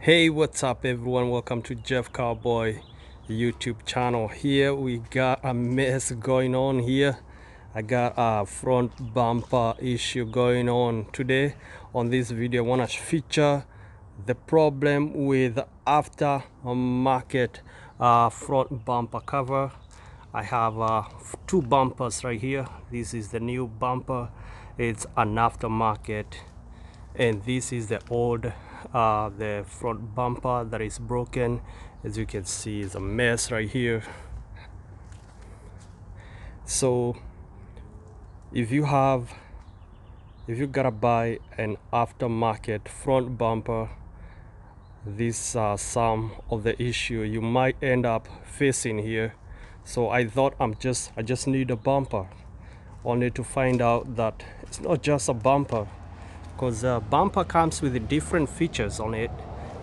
Hey, what's up everyone? Welcome to Jeff Carbuoy YouTube channel. Here we got a mess going on here. I got a front bumper issue going on today. On this video I want to feature the problem with aftermarket front bumper cover. I have two bumpers right here. This is the new bumper. It's an aftermarket, and this is the old the front bumper that is broken. As you can see, it's a mess right here. So if you gotta buy an aftermarket front bumper, these are some of the issue you might end up facing here. So I thought I just need a bumper, only to find out that it's not just a bumper, because the bumper comes with different features on it.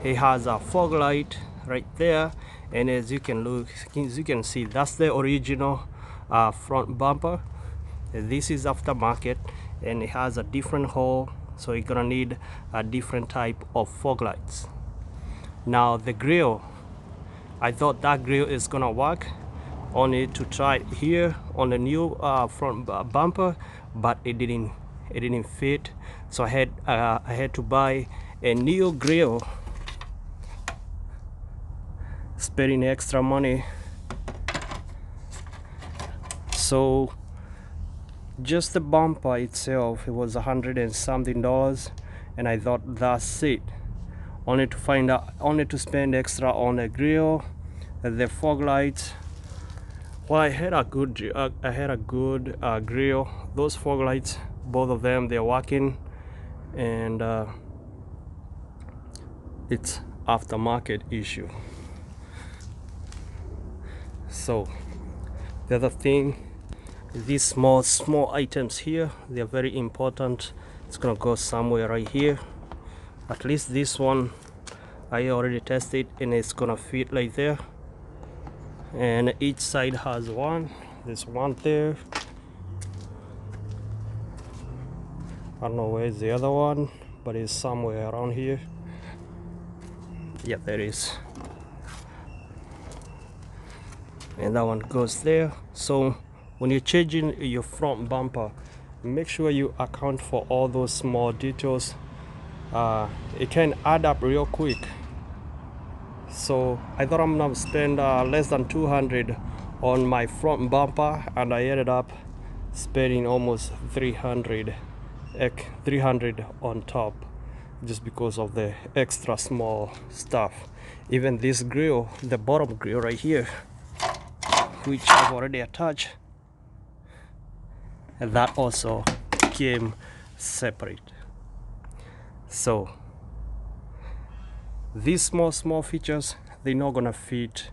It has a fog light right there, and as you can see, that's the original front bumper. This is aftermarket, and it has a different hole, so you're gonna need a different type of fog lights. Now the grill, I thought that grill is gonna work, only to try it here on the new front bumper, but it didn't fit. So I had to buy a new grill, spending extra money. So just the bumper itself, it was $100 and something, and I thought that's it, only to spend extra on a grill, the fog lights. Well, I had a good grill. Those fog lights, both of them, they're working, and it's aftermarket issue. So the other thing, these small items here, they're very important. It's gonna go somewhere right here. At least this one I already tested, and it's gonna fit right there. And each side has one. There's one there. I don't know where's the other one, but it's somewhere around here. Yeah, there is. And that one goes there. So when you're changing your front bumper, make sure you account for all those small details. It can add up real quick. So I thought I'm gonna spend less than 200 on my front bumper, and I ended up spending almost 300 on top, just because of the extra small stuff. Even this grill, the bottom grill right here, which I've already attached, and that also came separate. So these small features, they're not gonna fit.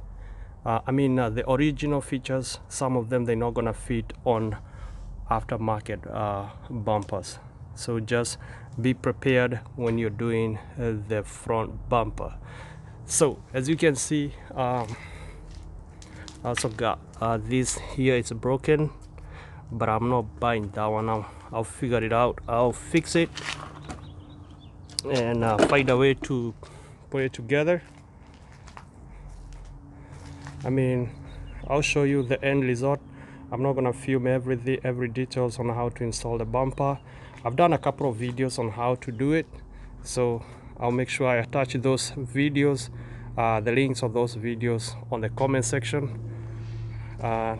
The original features, some of them, they're not gonna fit on aftermarket bumpers. So just be prepared when you're doing the front bumper. So as you can see, I also got this here. It's broken, but I'm not buying that one now. I'll figure it out. I'll fix it and find a way to put it together. I'll show you the end result. I'm not gonna film every details on how to install the bumper. I've done a couple of videos on how to do it, so I'll make sure I attach those videos, the links of those videos, on the comment section. Let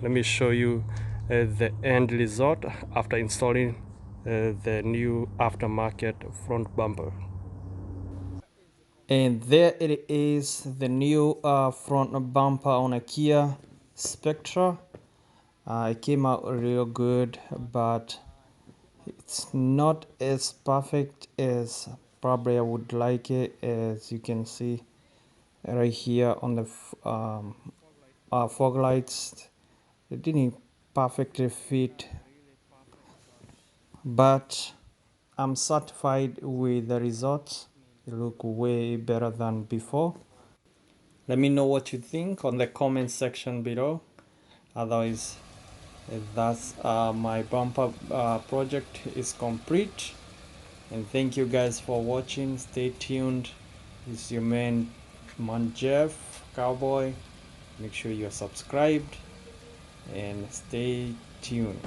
me show you the end result after installing the new aftermarket front bumper. And there it is, the new front bumper on a Kia Spectra. It came out real good, but it's not as perfect as probably I would like it. As you can see right here on the fog lights, it didn't perfectly fit, but I'm satisfied with the results. It look way better than before. Let me know what you think on the comment section below. Otherwise, that's my bumper project is complete. And thank you guys for watching. Stay tuned. This is your man Jeff Cowboy. Make sure you're subscribed and stay tuned.